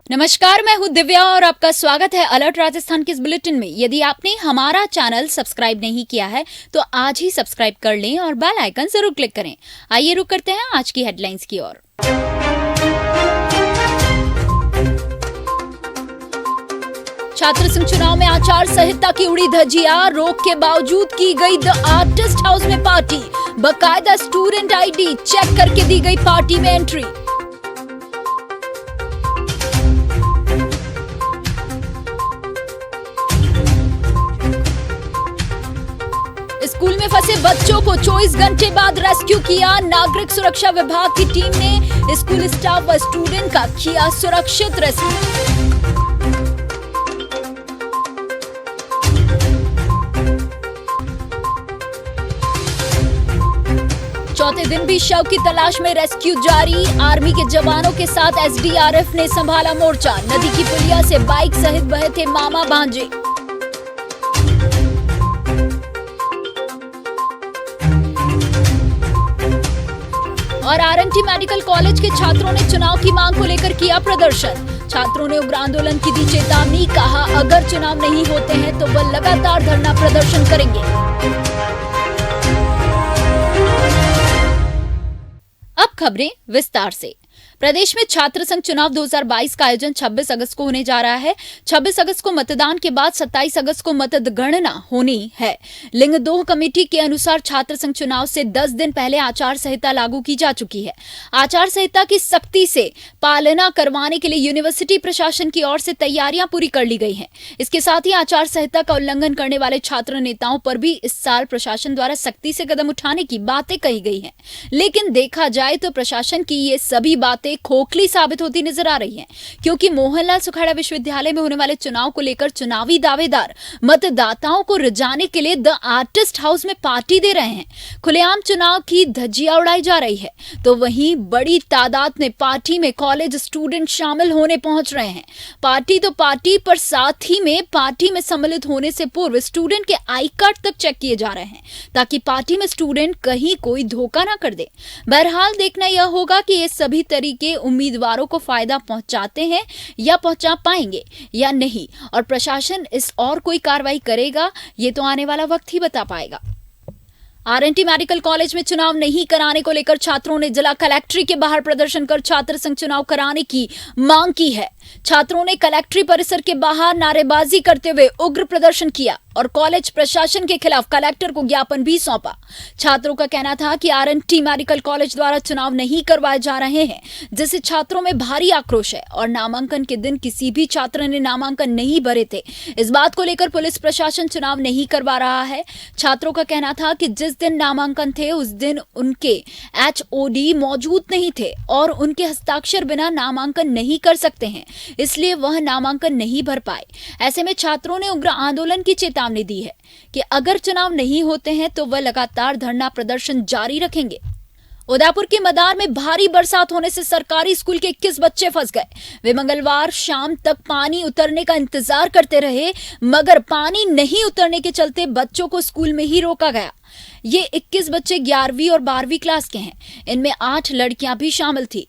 नमस्कार, मैं हूं दिव्या और आपका स्वागत है अलर्ट राजस्थान के इस बुलेटिन में। यदि आपने हमारा चैनल सब्सक्राइब नहीं किया है तो आज ही सब्सक्राइब कर लें और बेल आइकन जरूर क्लिक करें। आइए रुक करते हैं आज की हेडलाइंस की ओर। छात्र संघ चुनाव में आचार संहिता की उड़ी धज्जियां, रोक के बावजूद की गई द आर्टिस्ट हाउस में पार्टी, बकायदा स्टूडेंट आईडी चेक करके दी गई पार्टी में एंट्री। स्कूल में फंसे बच्चों को 24 घंटे बाद रेस्क्यू किया। नागरिक सुरक्षा विभाग की टीम ने स्कूल स्टाफ व स्टूडेंट का किया सुरक्षित रेस्क्यू। चौथे दिन भी शव की तलाश में रेस्क्यू जारी। आर्मी के जवानों के साथ एसडीआरएफ ने संभाला मोर्चा। नदी की पुलिया से बाइक सहित बहे थे मामा भांजे। और आरएनटी मेडिकल कॉलेज के छात्रों ने चुनाव की मांग को लेकर किया प्रदर्शन। छात्रों ने उग्र आंदोलन की दी चेतावनी, कहा अगर चुनाव नहीं होते हैं तो वह लगातार धरना प्रदर्शन करेंगे। अब खबरें विस्तार से। प्रदेश में छात्र संघ चुनाव 2022 का आयोजन 26 अगस्त को होने जा रहा है। 26 अगस्त को मतदान के बाद 27 अगस्त को मतगणना होनी है। लिंगदोह कमेटी के अनुसार छात्र संघ चुनाव से 10 दिन पहले आचार संहिता लागू की जा चुकी है। आचार संहिता की सख्ती से पालना करवाने के लिए यूनिवर्सिटी प्रशासन की ओर से तैयारियां पूरी कर ली गई हैं। इसके साथ ही आचार संहिता का उल्लंघन करने वाले छात्र नेताओं पर भी इस साल प्रशासन द्वारा सख्ती से कदम उठाने की बातें कही गई हैं। लेकिन देखा जाए तो प्रशासन की ये सभी बातें खोखली साबित होती नजर आ रही हैं, क्योंकि मोहनलाल सुखाड़ा विश्वविद्यालय में होने वाले चुनाव को लेकर चुनावी दावेदार मतदाताओं को रिझाने के लिए द आर्टिस्ट हाउस में पार्टी दे रहे हैं। खुलेआम चुनाव की धज्जियां उड़ाई जा रही है, तो वहीं बड़ी तादाद में पार्टी में कॉलेज स्टूडेंट शामिल होने पहुंच रहे हैं। पार्टी तो पार्टी, पर साथ ही में पार्टी में सम्मिलित होने से पूर्व स्टूडेंट के आई कार्ड तक चेक किए जा रहे हैं, ताकि पार्टी में स्टूडेंट कहीं कोई धोखा ना कर दे। बहरहाल देखना यह होगा कि ये सभी तरीके उम्मीदवारों को फायदा पहुंचाते हैं या पहुंचा पाएंगे या नहीं, और प्रशासन इस और कोई कार्रवाई करेगा, ये तो आने वाला वक्त ही बता पाएगा। आरएनटी मेडिकल कॉलेज में चुनाव नहीं कराने को लेकर छात्रों ने जिला कलेक्ट्री के बाहर प्रदर्शन कर छात्र संघ चुनाव कराने की मांग की है। छात्रों ने कलेक्ट्री परिसर के बाहर नारेबाजी करते हुए उग्र प्रदर्शन किया और कॉलेज प्रशासन के खिलाफ कलेक्टर को ज्ञापन भी सौंपा। छात्रों का कहना था कि आरएनटी मेडिकल कॉलेज द्वारा चुनाव नहीं करवाए जा रहे हैं, जिससे छात्रों में भारी आक्रोश है और नामांकन के दिन किसी भी छात्र ने नामांकन नहीं भरे थे। इस बात को लेकर पुलिस प्रशासन चुनाव नहीं करवा रहा है। छात्रों का कहना था कि जिस दिन नामांकन थे उस दिन उनके एचओडी मौजूद नहीं थे और उनके हस्ताक्षर बिना नामांकन नहीं कर सकते हैं, इसलिए वह नामांकन नहीं भर पाए। ऐसे में छात्रों ने उग्र आंदोलन की चेतावनी दी है कि अगर चुनाव नहीं होते हैं तो वह लगातार धरना प्रदर्शन जारी रखेंगे। उदयपुर के मदार में भारी बरसात होने से सरकारी स्कूल के 21 बच्चे फंस गए। वे मंगलवार शाम तक पानी उतरने का इंतजार करते रहे, मगर पानी नहीं उतरने के चलते बच्चों को स्कूल में ही रोका गया। ये 21 बच्चे 11वीं और 12वीं क्लास के हैं। इनमें 8 लड़कियां भी शामिल थी।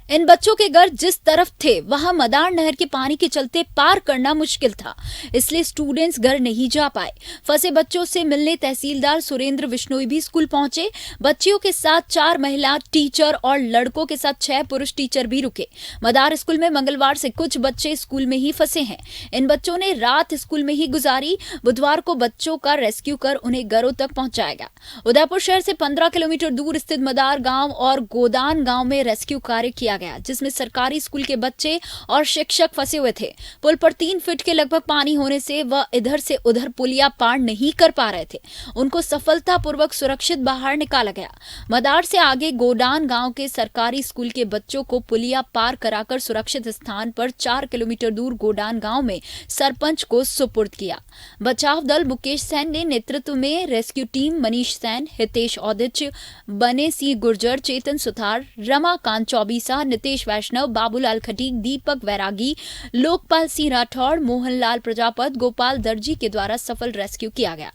इन बच्चों के घर जिस तरफ थे वहां मदार नहर के पानी के चलते पार करना मुश्किल था, इसलिए स्टूडेंट्स घर नहीं जा पाए। फंसे बच्चों से मिलने तहसीलदार सुरेंद्र बिश्नोई भी स्कूल पहुंचे। बच्चियों के साथ 4 महिला टीचर और लड़कों के साथ 6 पुरुष टीचर भी रुके। मदार स्कूल में मंगलवार से कुछ बच्चे स्कूल में ही फंसे हैं। इन बच्चों ने रात स्कूल में ही गुजारी। बुधवार को बच्चों का रेस्क्यू कर उन्हें घरों तक पहुंचाया गया। उदयपुर शहर से 15 किलोमीटर दूर स्थित मदार गांव और गोदान गांव में रेस्क्यू कार्य किया गया, जिसमें सरकारी स्कूल के बच्चे और शिक्षक फंसे हुए थे। पुल पर 3 फीट के लगभग पानी होने से वह इधर से उधर पुलिया पार नहीं कर पा रहे थे। उनको सफलतापूर्वक सुरक्षित बाहर निकाला गया। मदार से आगे गोडान गांव के सरकारी स्कूल के बच्चों को पुलिया पार कराकर सुरक्षित स्थान पर 4 किलोमीटर दूर गोडान गांव में सरपंच को सुपुर्द किया। बचाव दल मुकेश सैन ने नेतृत्व में रेस्क्यू टीम मनीष सैन, हितेश औदिच, बने सिंह गुर्जर, चेतन सुथार, रमाकांत चौबीसा, नितेश वैष्णव, बाबूलाल खटीक, दीपक वैरागी, लोकपाल सिंह राठौड़, मोहनलाल प्रजापत, गोपाल दर्जी के द्वारा सफल रेस्क्यू किया गया।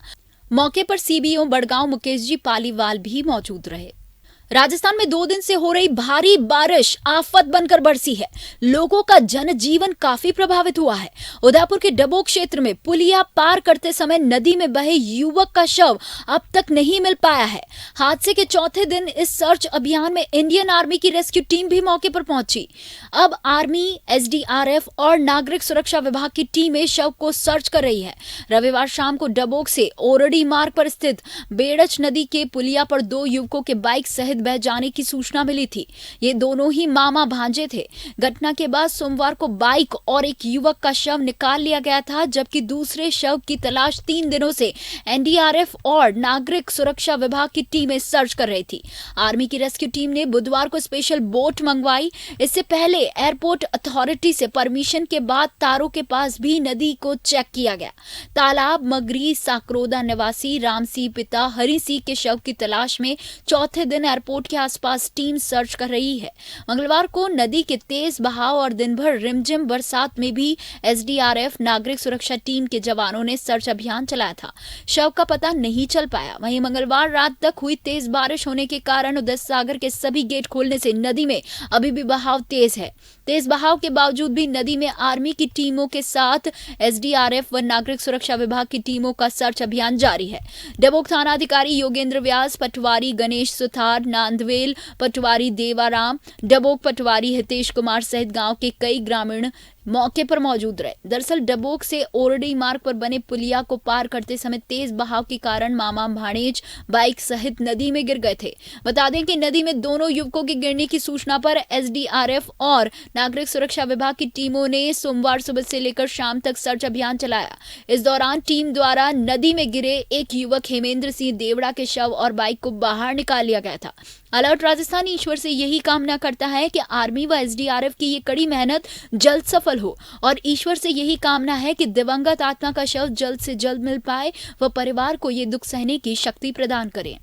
मौके पर सीबीओ बड़गांव मुकेश जी पालीवाल भी मौजूद रहे। राजस्थान में 2 दिन से हो रही भारी बारिश आफत बनकर बरसी है। लोगों का जनजीवन काफी प्रभावित हुआ है। उदयपुर के डबोक क्षेत्र में पुलिया पार करते समय नदी में बहे युवक का शव अब तक नहीं मिल पाया है। हादसे के चौथे दिन इस सर्च अभियान में इंडियन आर्मी की रेस्क्यू टीम भी मौके पर पहुंची। अब आर्मी, एसडीआरएफ और नागरिक सुरक्षा विभाग की टीमें शव को सर्च कर रही है। रविवार शाम को डबोक से ओरडी मार्ग पर स्थित बेड़च नदी के पुलिया पर 2 युवकों के बाइक सहित बह जाने की सूचना मिली थी। ये दोनों ही मामा भांजे थे। घटना के बाद सोमवार को बाइक और एक युवक का शव निकाल लिया गया था, जबकि दूसरे शव की तलाश 3 दिनों से एनडीआरएफ और नागरिक सुरक्षा विभाग की टीमें सर्च कर रही थी। आर्मी की रेस्क्यू टीम ने बुधवार को स्पेशल बोट मंगवाई। इससे पहले एयरपोर्ट अथॉरिटी से परमिशन के बाद तारों के पास भी नदी को चेक किया गया। तालाब मगरी साकरोदा निवासी राम सिंह पिता हरि सिंह के शव की तलाश में चौथे दिन एयरपोर्ट के आसपास टीम सर्च कर रही है। मंगलवार को नदी के तेज बहाव और दिन भर रिमझिम बरसात में भी एसडीआरएफ नागरिक सुरक्षा टीम के जवानों ने सर्च अभियान चलाया था। शव का पता नहीं चल पाया। वहीं मंगलवार रात तक हुई तेज बारिश होने के कारण उदय सागर के सभी गेट खोलने से नदी में अभी भी बहाव तेज है। तेज बहाव के बावजूद भी नदी में आर्मी की टीमों के साथ एसडीआरएफ व नागरिक सुरक्षा विभाग की टीमों का सर्च अभियान जारी है। डबोक थाना अधिकारी योगेंद्र व्यास, पटवारी गणेश सुथार, नांदवेल पटवारी देवाराम, डबोक पटवारी हितेश कुमार सहित गांव के कई ग्रामीण मौके पर मौजूद रहे। दरअसल डबोक से ओरडी मार्ग पर बने पुलिया को पार करते समय तेज बहाव के कारण मामा भाणेज बाइक सहित नदी में गिर गए थे। बता दें कि नदी में दोनों युवकों के गिरने की सूचना पर एसडीआरएफ और नागरिक सुरक्षा विभाग की टीमों ने सोमवार सुबह से लेकर शाम तक सर्च अभियान चलाया। इस दौरान टीम द्वारा नदी में गिरे एक युवक हेमेंद्र सिंह देवड़ा के शव और बाइक को बाहर निकाल लिया गया था। अलर्ट राजस्थान ईश्वर से यही कामना करता है कि आर्मी व एसडीआरएफ की ये कड़ी मेहनत जल्द सफल हो और ईश्वर से यही कामना है कि दिवंगत आत्मा का शव जल्द से जल्द मिल पाए व परिवार को ये दुख सहने की शक्ति प्रदान करे।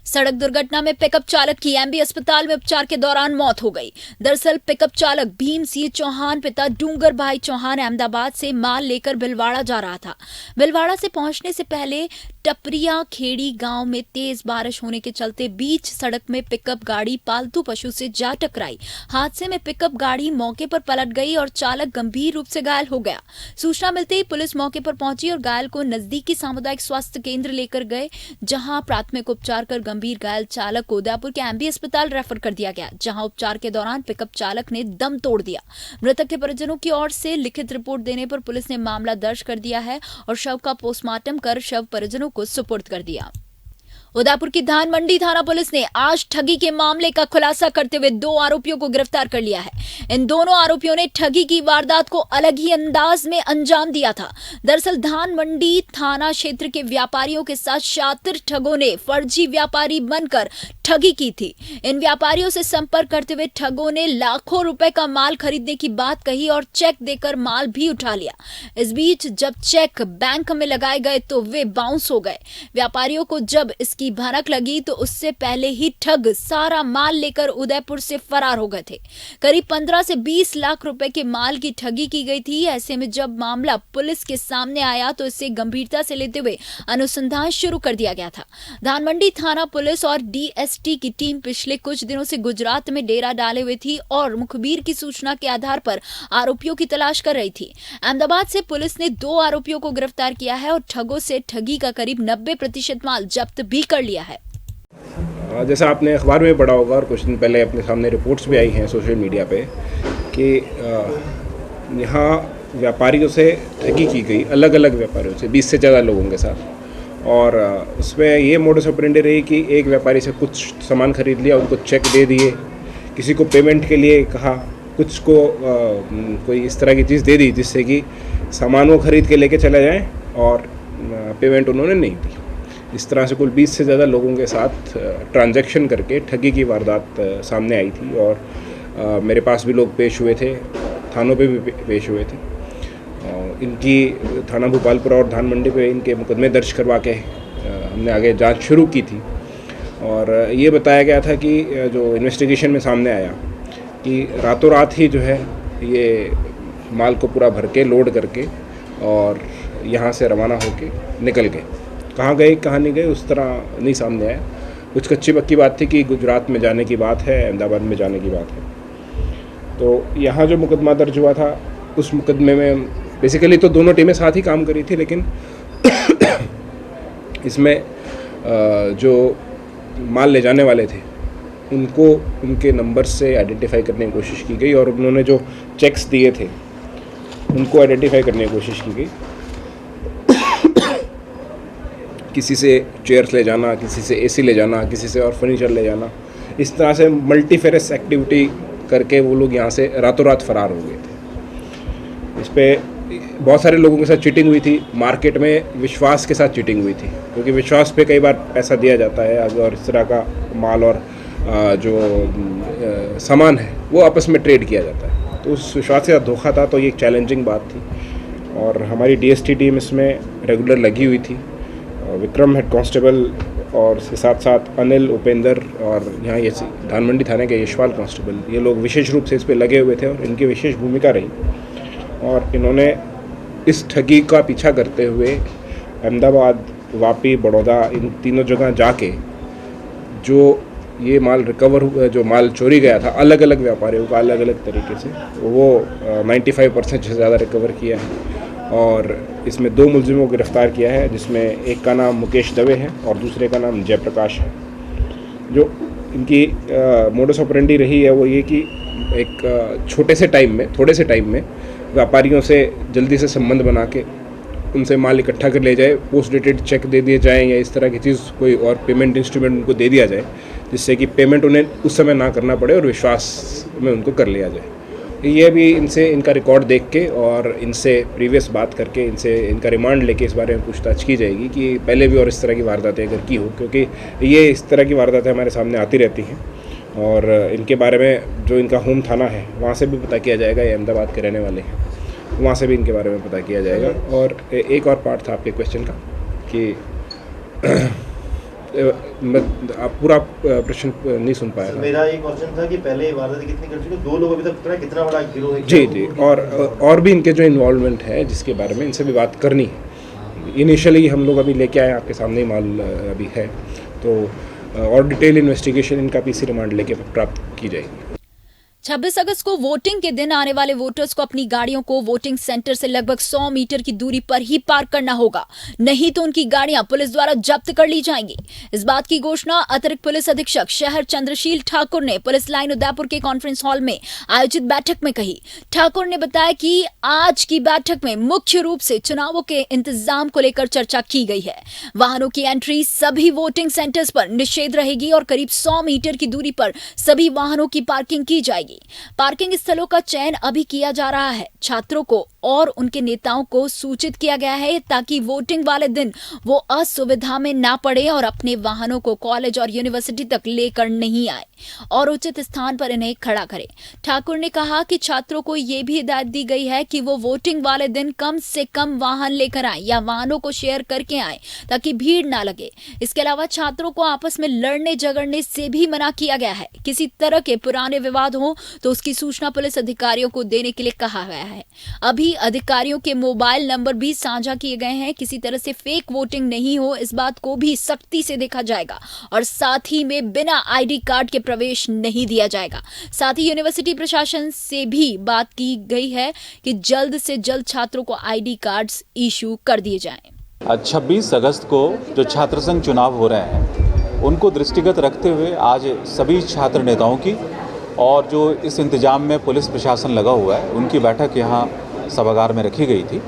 सड़क दुर्घटना में पिकअप चालक की एमबी अस्पताल में उपचार के दौरान मौत हो गई। दरअसल पिकअप चालक भीम सिंह चौहान पिता डूंगर भाई चौहान अहमदाबाद से माल लेकर भिलवाड़ा जा रहा था। भिलवाड़ा से पहुंचने से पहले टपरिया खेड़ी गांव में तेज बारिश होने के चलते बीच सड़क में पिकअप गाड़ी पालतू पशु से जा टकराई। हादसे में पिकअप गाड़ी मौके पर पलट गई और चालक गंभीर रूप से घायल हो गया। सूचना मिलते ही पुलिस मौके पर पहुंची और घायल को नजदीकी सामुदायिक स्वास्थ्य केंद्र लेकर गए, जहां प्राथमिक उपचार कर गंभीर घायल चालक को उदयपुर के एमबी अस्पताल रेफर कर दिया गया, जहां उपचार के दौरान पिकअप चालक ने दम तोड़ दिया। मृतक के परिजनों की ओर से लिखित रिपोर्ट देने पर पुलिस ने मामला दर्ज कर दिया है और शव का पोस्टमार्टम कर शव परिजनों को सुपुर्द कर दिया। उदयपुर की धान मंडी थाना पुलिस ने आज ठगी के मामले का खुलासा करते हुए 2 आरोपियों को गिरफ्तार कर लिया है। इन दोनों आरोपियों ने ठगी की वारदात को अलग ही अंदाज में अंजाम दिया था। दरअसल धान मंडी थाना क्षेत्र के व्यापारियों के साथ शातिर ठगों ने फर्जी व्यापारी बनकर ठगी की थी। इन व्यापारियों से संपर्क करते हुए ठगों ने लाखों रुपए का माल खरीदने की बात कही और चेक देकर माल भी उठा लिया। इस बीच जब चेक बैंक में लगाए गए तो वे बाउंस हो गए। व्यापारियों को जब की भनक लगी तो उससे पहले ही ठग सारा माल लेकर उदयपुर से फरार हो गए थे। करीब 15 से 20 लाख रुपए के माल की ठगी की गई थी। ऐसे में जब मामला पुलिस के सामने आया तो इसे गंभीरता से लेते हुए अनुसंधान शुरू कर दिया गया था। धानमंडी थाना पुलिस और डीएसटी की टीम पिछले कुछ दिनों से गुजरात में डेरा डाले हुए थी और मुखबिर की सूचना के आधार पर आरोपियों की तलाश कर रही थी। अहमदाबाद से पुलिस ने 2 आरोपियों को गिरफ्तार किया है और ठगों से ठगी का करीब 90% माल जब्त भी कर लिया है। जैसा आपने अखबार में पढ़ा होगा और कुछ दिन पहले अपने सामने रिपोर्ट्स भी आई हैं सोशल मीडिया पे कि यहाँ व्यापारियों से ठगी की गई, अलग अलग व्यापारियों से 20 से ज़्यादा लोगों के साथ। और उसमें ये मोडस ऑपरेंडी रही कि एक व्यापारी से कुछ सामान खरीद लिया, उनको चेक दे दिए, किसी को पेमेंट के लिए कहा, कुछ को कोई इस तरह की चीज़ दे दी जिससे कि सामान वो खरीद के लेके चले जाएँ और पेमेंट उन्होंने नहीं दी। इस तरह से कुल 20 से ज़्यादा लोगों के साथ ट्रांजैक्शन करके ठगी की वारदात सामने आई थी और मेरे पास भी लोग पेश हुए थे, थानों पे भी पेश हुए थे। इनकी थाना भोपालपुरा और धान मंडी पे इनके मुकदमे दर्ज करवा के हमने आगे जांच शुरू की थी और ये बताया गया था कि जो इन्वेस्टिगेशन में सामने आया कि रातों रात ही जो है ये माल को पूरा भर के लोड करके और यहाँ से रवाना होके निकल गए। कहाँ गए कहाँ नहीं गए उस तरह नहीं सामने आया, कुछ कच्ची पक्की बात थी कि गुजरात में जाने की बात है, अहमदाबाद में जाने की बात है। तो यहाँ जो मुकदमा दर्ज हुआ था उस मुकदमे में बेसिकली तो दोनों टीमें साथ ही काम करी थी, लेकिन इसमें जो माल ले जाने वाले थे उनको उनके नंबर से आइडेंटिफाई करने की कोशिश की गई, और उन्होंने जो चेक्स दिए थे उनको आइडेंटिफाई करने की कोशिश की गई। किसी से चेयर्स ले जाना, किसी से एसी ले जाना, किसी से और फर्नीचर ले जाना, इस तरह से मल्टीफेरस एक्टिविटी करके वो लोग यहाँ से रातों रात फरार हो गए थे। इस पर बहुत सारे लोगों के साथ चीटिंग हुई थी, मार्केट में विश्वास के साथ चीटिंग हुई थी, क्योंकि विश्वास पे कई बार पैसा दिया जाता है और इस तरह का माल और जो सामान है वो आपस में ट्रेड किया जाता है। तो उस विश्वास के साथ धोखा था, तो ये एक चैलेंजिंग बात थी और हमारी डीएसटी टीम इसमें रेगुलर लगी हुई थी। विक्रम हेड कांस्टेबल और इसके साथ साथ अनिल, उपेंद्र और यहाँ ये धानमंडी थाने के यशपाल कांस्टेबल, ये लोग विशेष रूप से इस पर लगे हुए थे और इनकी विशेष भूमिका रही। और इन्होंने इस ठगी का पीछा करते हुए अहमदाबाद, वापी, बड़ौदा, इन तीनों जगह जाके जो ये माल रिकवर हुआ, जो माल चोरी गया था अलग अलग व्यापारियों का अलग अलग तरीके से, वो 95% से ज़्यादा रिकवर किया है। और इसमें 2 मुलजिमों को गिरफ्तार किया है, जिसमें एक का नाम मुकेश दवे है और दूसरे का नाम जयप्रकाश है। जो इनकी मोडस ऑपरेंडी रही है वो ये कि एक थोड़े से टाइम में व्यापारियों से जल्दी से संबंध बना के उनसे माल इकट्ठा कर ले जाए, पोस्ट डेटेड चेक दे दिए जाएँ या इस तरह की चीज़ कोई और पेमेंट इंस्ट्रूमेंट उनको दे दिया जाए, जिससे कि पेमेंट उन्हें उस समय ना करना पड़े और विश्वास में उनको कर लिया जाए। ये भी इनका रिकॉर्ड देख के और इनसे प्रीवियस बात करके इनका रिमांड लेके इस बारे में पूछताछ की जाएगी कि पहले भी और इस तरह की वारदातें अगर की हो, क्योंकि ये इस तरह की वारदातें हमारे सामने आती रहती हैं। और इनके बारे में जो इनका होम थाना है वहाँ से भी पता किया जाएगा, ये अहमदाबाद के रहने वाले हैं, वहाँ से भी इनके बारे में पता किया जाएगा। और एक और पार्ट था आपके क्वेश्चन का कि आप पूरा प्रश्न नहीं सुन पाया। मेरा एक क्वेश्चन था कि पहले वारदात कितनी कर चुके, 2 लोग अभी तक पकड़ा, कितना बड़ा गिरोह है? जी, और भी इनके जो इन्वॉल्वमेंट है जिसके बारे में इनसे भी बात करनी है। इनिशियली हम लोग अभी लेके आए, आपके सामने ही माल अभी है, तो और डिटेल इन्वेस्टिगेशन इनका पीसी रिमांड लेके प्राप्त की जाएगी। 26 अगस्त को वोटिंग के दिन आने वाले वोटर्स को अपनी गाड़ियों को वोटिंग सेंटर से लगभग 100 मीटर की दूरी पर ही पार्क करना होगा, नहीं तो उनकी गाड़ियां पुलिस द्वारा जब्त कर ली जाएंगी। इस बात की घोषणा अतिरिक्त पुलिस अधीक्षक शहर चंद्रशील ठाकुर ने पुलिस लाइन उदयपुर के कॉन्फ्रेंस हॉल में आयोजित बैठक में कही। ठाकुर ने बताया कि आज की बैठक में मुख्य रूप से चुनावों के इंतजाम को लेकर चर्चा की गई है। वाहनों की एंट्री सभी वोटिंग सेंटर्स पर निषेध रहेगी और करीब 100 मीटर की दूरी पर सभी वाहनों की पार्किंग की जाएगी। पार्किंग स्थलों का चयन अभी किया जा रहा है। छात्रों को और उनके नेताओं को सूचित किया गया है ताकि वोटिंग वाले दिन वो असुविधा में ना पड़े और अपने वाहनों को कॉलेज और यूनिवर्सिटी तक लेकर नहीं आए और उचित स्थान पर इन्हें खड़ा करें। ठाकुर ने कहा कि छात्रों को यह भी हिदायत दी गई है कि वो वोटिंग वाले दिन कम से कम वाहन लेकर आए या वाहनों को शेयर करके आए ताकि भीड़ ना लगे। इसके अलावा छात्रों को आपस में लड़ने झगड़ने से भी मना किया गया है। किसी तरह के पुराने विवाद हो तो उसकी सूचना पुलिस अधिकारियों को देने के लिए कहा गया है। अभी अधिकारियों के मोबाइल नंबर भी साझा किए गए हैं। किसी तरह से फेक वोटिंग नहीं हो, इस बात को भी सख्ती से देखा जाएगा और साथ ही में बिना आईडी कार्ड के प्रवेश नहीं दिया जाएगा। साथ ही यूनिवर्सिटी प्रशासन से भी बात की गई है कि जल्द से जल्द छात्रों को आईडी कार्ड्स इशू कर दिए जाएं। 26 अगस्त को जो छात्र संघ चुनाव हो रहे हैं उनको दृष्टिगत रखते हुए आज सभी छात्र नेताओं की और जो इस इंतजाम में पुलिस प्रशासन लगा हुआ है उनकी बैठक यहाँ सभागार में रखी गई थी।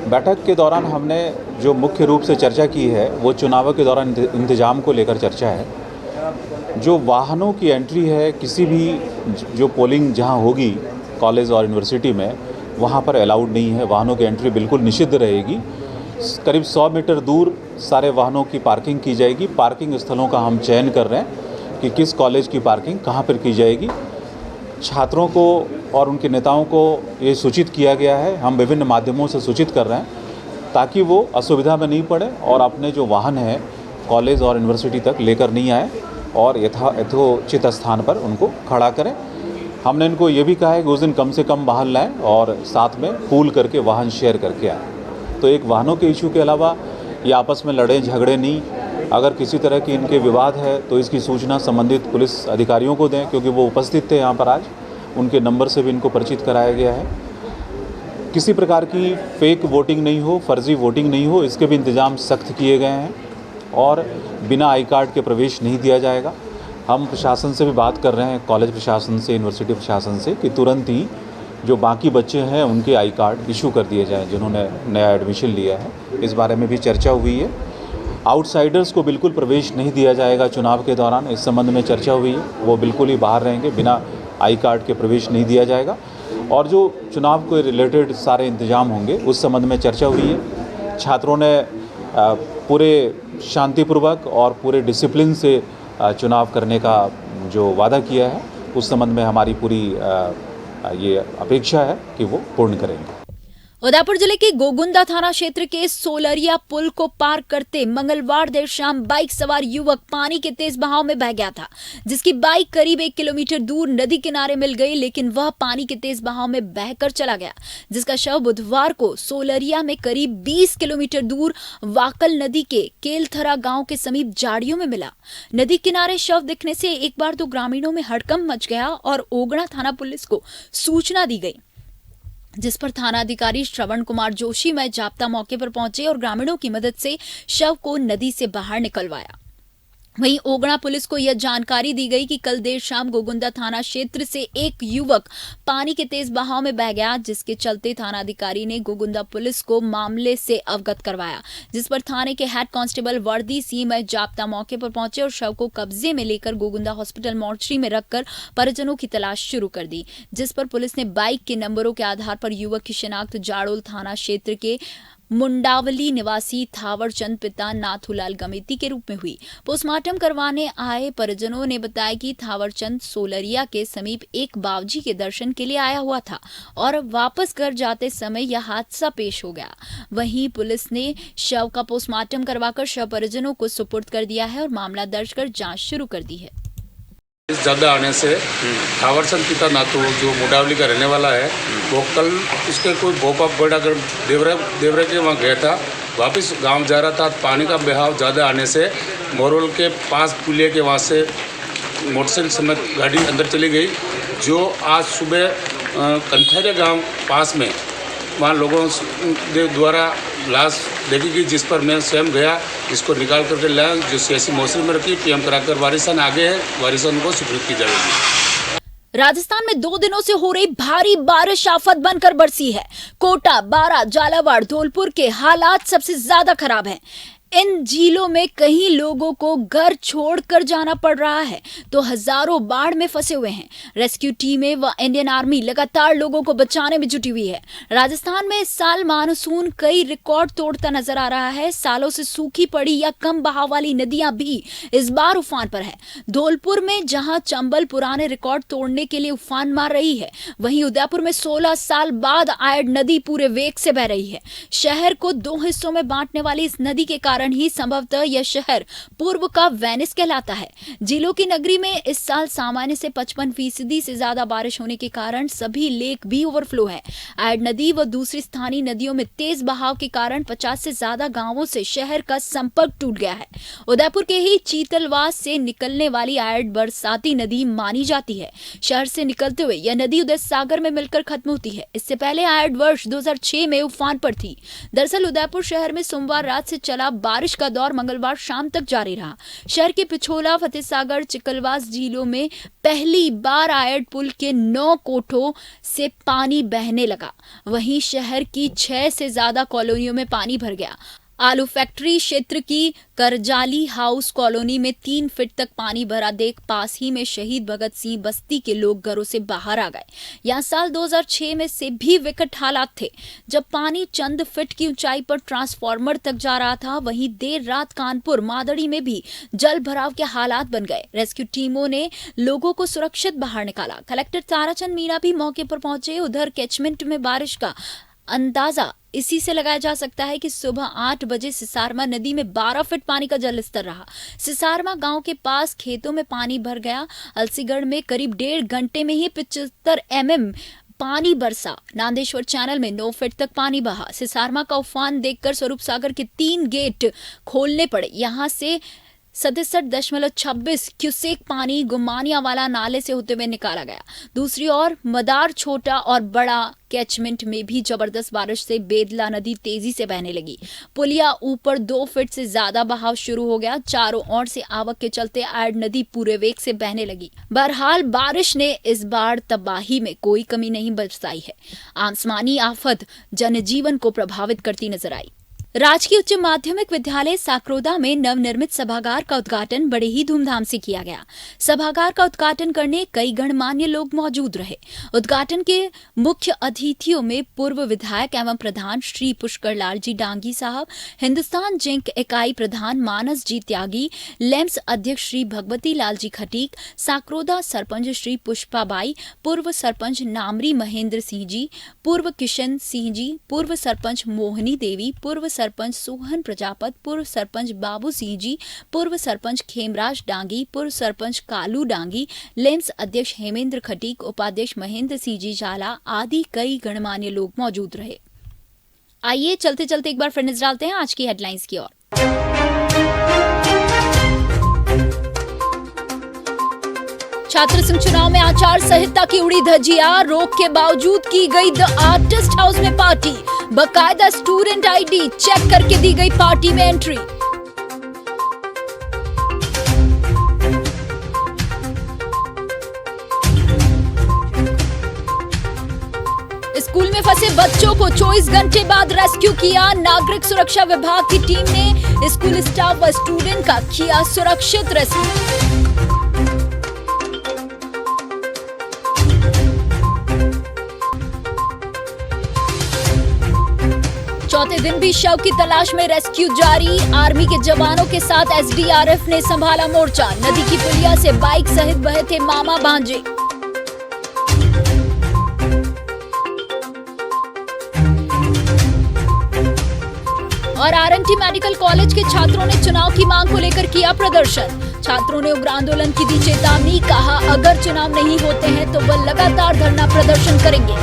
बैठक के दौरान हमने जो मुख्य रूप से चर्चा की है वो चुनावों के दौरान इंतजाम को लेकर चर्चा है। जो वाहनों की एंट्री है किसी भी जो पोलिंग जहाँ होगी कॉलेज और यूनिवर्सिटी में वहाँ पर अलाउड नहीं है, वाहनों की एंट्री बिल्कुल निषिद्ध रहेगी। करीब 100 मीटर दूर सारे वाहनों की पार्किंग की जाएगी। पार्किंग स्थलों का हम चयन कर रहे हैं कि किस कॉलेज की पार्किंग कहाँ पर की जाएगी। छात्रों को और उनके नेताओं को ये सूचित किया गया है, हम विभिन्न माध्यमों से सूचित कर रहे हैं ताकि वो असुविधा में नहीं पड़े और अपने जो वाहन है कॉलेज और यूनिवर्सिटी तक लेकर नहीं आए और यथोचित स्थान पर उनको खड़ा करें। हमने इनको ये भी कहा है कि उस दिन कम से कम वाहन लाएं और साथ में पूल करके वाहन शेयर करके आएँ। तो एक वाहनों के इशू के अलावा ये आपस में लड़े झगड़े नहीं, अगर किसी तरह की इनके विवाद है तो इसकी सूचना संबंधित पुलिस अधिकारियों को दें, क्योंकि वो उपस्थित थे यहाँ पर आज। उनके नंबर से भी इनको परिचित कराया गया है। किसी प्रकार की फेक वोटिंग नहीं हो, फर्जी वोटिंग नहीं हो, इसके भी इंतजाम सख्त किए गए हैं और बिना आई कार्ड के प्रवेश नहीं दिया जाएगा। हम प्रशासन से भी बात कर रहे हैं, कॉलेज प्रशासन से, यूनिवर्सिटी प्रशासन से, कि तुरंत ही जो बाकी बच्चे हैं उनके आई कार्ड इशू कर दिए जाएं जिन्होंने नया एडमिशन लिया है। इस बारे में भी चर्चा हुई है। आउटसाइडर्स को बिल्कुल प्रवेश नहीं दिया जाएगा चुनाव के दौरान, इस संबंध में चर्चा हुई है। वो बिल्कुल ही बाहर रहेंगे, बिना आई कार्ड के प्रवेश नहीं दिया जाएगा। और जो चुनाव के रिलेटेड सारे इंतजाम होंगे उस संबंध में चर्चा हुई है। छात्रों ने पूरे शांतिपूर्वक और पूरे डिसिप्लिन से चुनाव करने का जो वादा किया है उस संबंध में हमारी पूरी ये अपेक्षा है कि वो पूर्ण करेंगे। उदयपुर जिले के गोगुंदा थाना क्षेत्र के सोलरिया पुल को पार करते मंगलवार देर शाम बाइक सवार युवक पानी के तेज बहाव में बह गया था, जिसकी बाइक करीब 1 किलोमीटर दूर नदी किनारे मिल गई, लेकिन वह पानी के तेज बहाव में बहकर चला गया, जिसका शव बुधवार को सोलरिया में करीब 20 किलोमीटर दूर वाकल नदी के केलथरा गांव के समीप झाड़ियों में मिला। नदी किनारे शव दिखने से एक बार तो ग्रामीणों में हड़कंप मच गया और ओगड़ा थाना पुलिस को सूचना दी गई, जिस पर थानाधिकारी श्रवण कुमार जोशी में जाप्ता मौके पर पहुंचे और ग्रामीणों की मदद से शव को नदी से बाहर निकलवाया। वहीं ओगड़ा पुलिस को यह जानकारी दी गई कि कल देर शाम गोगुंदा थाना क्षेत्र से एक युवक पानी के तेज बहाव में बह गया, जिसके चलते थानाधिकारी ने गोगुंदा पुलिस को मामले से अवगत करवाया, जिस पर थाने के हेड कांस्टेबल वर्दी सिंह जाप्ता मौके पर पहुंचे और शव को कब्जे में लेकर गोगुंदा हॉस्पिटल मोर्चरी में रखकर परिजनों की तलाश शुरू कर दी, जिस पर पुलिस ने बाइक के नंबरों के आधार पर युवक की शिनाख्त जाड़ोल थाना क्षेत्र के मुंडावली निवासी थावरचंद पिता नाथूलाल गमेती के रूप में हुई। पोस्टमार्टम करवाने आए परिजनों ने बताया कि थावरचंद सोलरिया के समीप एक बावजी के दर्शन के लिए आया हुआ था और वापस घर जाते समय यह हादसा पेश हो गया। वहीं पुलिस ने शव का पोस्टमार्टम करवाकर शव परिजनों को सुपुर्द कर दिया है और मामला दर्ज कर जांच शुरू कर दी है। ज़्यादा आने से थावरचंद पिता नाथू जो मुंडावली का रहने वाला है, वो कल उसके कोई भोपा बड़ा कर देवरा के वहाँ गया था, वापस गांव जा रहा था। पानी का बहाव ज़्यादा आने से मोरोल के पास पुलिया के वहाँ से मोटरसाइकिल समेत गाड़ी अंदर चली गई, जो आज सुबह कंथेरिया गांव पास में वहाँ लोगों द्वारा लाश देखी गई, जिस पर मैं स्वयं गया, इसको निकाल करके लाया, जो सियासी मौसम में रखी, पीएम कराकर वारिसान आगे है, वारिसान को सुपुर्द की जाएगी। राजस्थान में 2 दिनों से हो रही भारी बारिश आफत बनकर बरसी है। कोटा, बारा, झालावाड़, धौलपुर के हालात सबसे ज्यादा खराब हैं। इन झीलों में कई लोगों को घर छोड़कर जाना पड़ रहा है तो हजारों बाढ़ में फंसे हुए हैं। रेस्क्यू टीमें व इंडियन आर्मी लगातार लोगों को बचाने में जुटी हुई है। राजस्थान में इस साल मानसून कई रिकॉर्ड तोड़ता नजर आ रहा है। सालों से सूखी पड़ी या कम बहाव वाली नदियां भी इस बार उफान पर है। धौलपुर में जहां चंबल पुराने रिकॉर्ड तोड़ने के लिए उफान मार रही है, वहीं उदयपुर में 16 साल बाद आयड नदी पूरे वेग से बह रही है। शहर को 2 हिस्सों में बांटने वाली इस नदी के कारण ही संभवतः यह शहर पूर्व का वेनिस कहलाता है। झीलों की नगरी में इस साल सामान्य से 55% से ज्यादा बारिश होने के कारण सभी लेक भी ओवरफ्लो है। आयड नदी व दूसरी स्थानीय नदियों में तेज बहाव के कारण 50 से ज्यादा गांवों से शहर का संपर्क टूट गया है। उदयपुर के ही चीतलवास से निकलने वाली आयड बरसाती नदी मानी जाती है। शहर से निकलते हुए यह नदी उदय सागर में मिलकर खत्म होती है। इससे पहले आयड वर्ष 2006 में उफान पर थी। दरअसल उदयपुर शहर में सोमवार रात से चला बारिश का दौर मंगलवार शाम तक जारी रहा। शहर के पिछोला, फतेहसागर, चिकलवास झीलों में पहली बार आयड पुल के 9 कोठों से पानी बहने लगा। वहीं शहर की 6 से ज्यादा कॉलोनियों में पानी भर गया। आलू फैक्ट्री क्षेत्र की करजाली हाउस कॉलोनी में 3 फीट तक पानी भरा देख पास ही में शहीद भगत सिंह बस्ती के लोग घरों से बाहर आ गए। यहाँ साल 2006 में से भी विकट हालात थे, जब पानी चंद फीट की ऊंचाई पर ट्रांसफार्मर तक जा रहा था। वहीं देर रात कानपुर मादड़ी में भी जल भराव के हालात बन गए। रेस्क्यू टीमों ने लोगों को सुरक्षित बाहर निकाला। कलेक्टर ताराचंद मीणा भी मौके पर पहुंचे। उधर कैचमेंट में बारिश का अंदाजा इसी से लगाया जा सकता है कि सुबह 8 बजे सिसारमा नदी में 12 फीट पानी का जल स्तर रहा। सिसारमा गांव के पास खेतों में पानी भर गया। अलसीगढ़ में करीब 1.5 घंटे में ही 75 mm पानी बरसा। नांदेश्वर चैनल में 9 फीट तक पानी बहा। सिसारमा का उफान देखकर स्वरूप सागर के 3 गेट खोलने पड़े। यहां से 67.26 क्यूसेक पानी गुमानियावाला नाले से होते हुए निकाला गया। दूसरी ओर मदार छोटा और बड़ा कैचमेंट में भी जबरदस्त बारिश से बेदला नदी तेजी से बहने लगी। पुलिया ऊपर 2 फीट से ज्यादा बहाव शुरू हो गया। चारों ओर से आवक के चलते ऐड नदी पूरे वेग से बहने लगी। बहरहाल बारिश ने इस बार तबाही में कोई कमी नहीं बरसाई है। आसमानी आफत जनजीवन को प्रभावित करती नजर आई। राजकीय उच्च माध्यमिक विद्यालय साकरोदा में नवनिर्मित सभागार का उद्घाटन बड़े ही धूमधाम से किया गया। सभागार का उद्घाटन करने कई गणमान्य लोग मौजूद रहे। उद्घाटन के मुख्य अतिथियों में पूर्व विधायक एवं प्रधान श्री पुष्कर लाल जी डांगी साहब, हिंदुस्तान जिंक इकाई प्रधान मानस जी त्यागी, लेम्स अध्यक्ष श्री भगवती लाल जी खटीक, साकरोदा सरपंच श्री पुष्पाबाई, पूर्व सरपंच नामरी महेंद्र सिंह जी, पूर्व किशन सिंह जी, पूर्व सरपंच मोहनी देवी, पूर्व सरपंच सोहन प्रजापत, पूर्व सरपंच बाबू सिंह जी, पूर्व सरपंच खेमराज डांगी, पूर्व सरपंच कालू डांगी, लेम्स अध्यक्ष हेमेंद्र खटीक, उपाध्यक्ष महेंद्र सिंह जी जाला आदि कई गणमान्य लोग मौजूद रहे। आइए चलते चलते एक बार फिर नजर डालते हैं आज की हेडलाइंस की ओर। छात्र संघ चुनाव में आचार संहिता की उड़ी धज्जियां। रोक के बावजूद की गई द आर्टिस्ट हाउस में पार्टी। बकायदा स्टूडेंट आईडी चेक करके दी गई पार्टी में एंट्री। स्कूल में फंसे बच्चों को 24 घंटे बाद रेस्क्यू किया। नागरिक सुरक्षा विभाग की टीम ने स्कूल स्टाफ व स्टूडेंट का किया सुरक्षित रेस्क्यू। चौथे दिन भी शव की तलाश में रेस्क्यू जारी। आर्मी के जवानों के साथ एसडीआरएफ ने संभाला मोर्चा। नदी की पुलिया से बाइक सहित बहे थे मामा भांजे। और आरएनटी मेडिकल कॉलेज के छात्रों ने चुनाव की मांग को लेकर किया प्रदर्शन। छात्रों ने उग्र आंदोलन की दी चेतावनी। कहा अगर चुनाव नहीं होते हैं तो वह लगातार धरना प्रदर्शन करेंगे।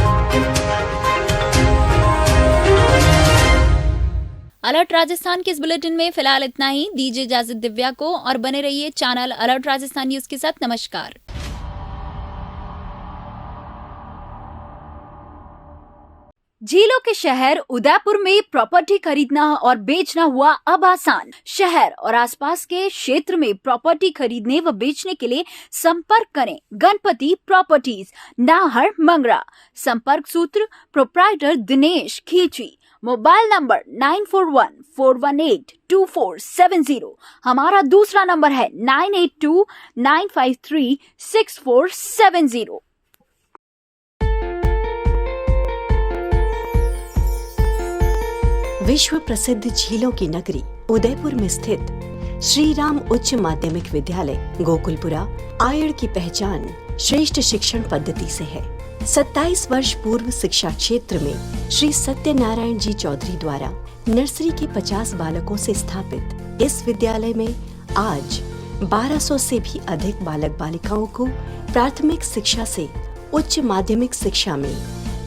अलर्ट राजस्थान के इस बुलेटिन में फिलहाल इतना ही। दीजिए इजाजत दिव्या को और बने रहिए चैनल अलर्ट राजस्थान न्यूज के साथ। नमस्कार। झीलों के शहर उदयपुर में प्रॉपर्टी खरीदना और बेचना हुआ अब आसान। शहर और आसपास के क्षेत्र में प्रॉपर्टी खरीदने व बेचने के लिए संपर्क करें गणपति प्रॉपर्टीज, नाहर, मंगरा। संपर्क सूत्र प्रोप्राइटर दिनेश खींची। Mobile number 9414182470। हमारा दूसरा नंबर है 9829536470। विश्व प्रसिद्ध झीलों की नगरी उदयपुर में स्थित श्री राम उच्च माध्यमिक विद्यालय गोकुलपुरा आयड़ की पहचान श्रेष्ठ शिक्षण पद्धति से है। 27 वर्ष पूर्व शिक्षा क्षेत्र में श्री सत्यनारायण जी चौधरी द्वारा नर्सरी के 50 बालकों से स्थापित इस विद्यालय में आज 1200 से भी अधिक बालक बालिकाओं को प्राथमिक शिक्षा से उच्च माध्यमिक शिक्षा में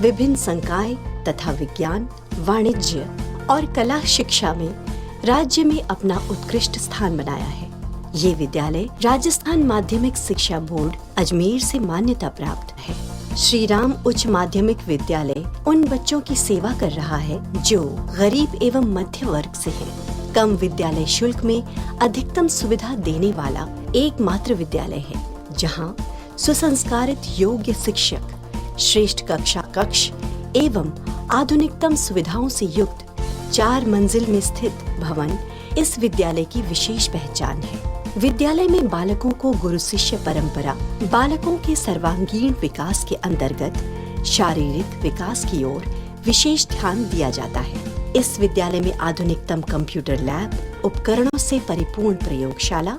विभिन्न संकाय तथा विज्ञान, वाणिज्य और कला शिक्षा में राज्य में अपना उत्कृष्ट स्थान बनाया है। ये विद्यालय राजस्थान माध्यमिक शिक्षा बोर्ड अजमेर से मान्यता प्राप्त है। श्री राम उच्च माध्यमिक विद्यालय उन बच्चों की सेवा कर रहा है जो गरीब एवं मध्य वर्ग से हैं। कम विद्यालय शुल्क में अधिकतम सुविधा देने वाला एकमात्र विद्यालय है जहां सुसंस्कारित योग्य शिक्षक, श्रेष्ठ कक्षा कक्ष एवं आधुनिकतम सुविधाओं से युक्त 4 मंजिल में स्थित भवन इस विद्यालय की विशेष पहचान है। विद्यालय में बालकों को गुरु शिष्य परंपरा, बालकों के सर्वांगीण विकास के अंतर्गत शारीरिक विकास की ओर विशेष ध्यान दिया जाता है। इस विद्यालय में आधुनिकतम कंप्यूटर लैब, उपकरणों से परिपूर्ण प्रयोगशाला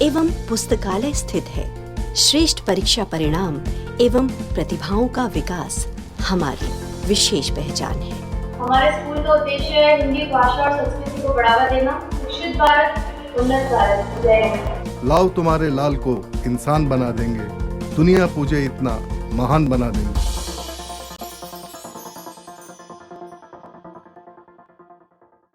एवं पुस्तकालय स्थित है। श्रेष्ठ परीक्षा परिणाम एवं प्रतिभाओं का विकास हमारी विशेष पहचान है। हमारे स्कूल का उद्देश्य है हिंदी भाषा और संस्कृति को बढ़ावा देना। शिक्षित भारत, उन्नत भारत। जय हिंद। लाओ तुम्हारे लाल को इंसान बना देंगे, दुनिया पूजे इतना महान बना देंगे।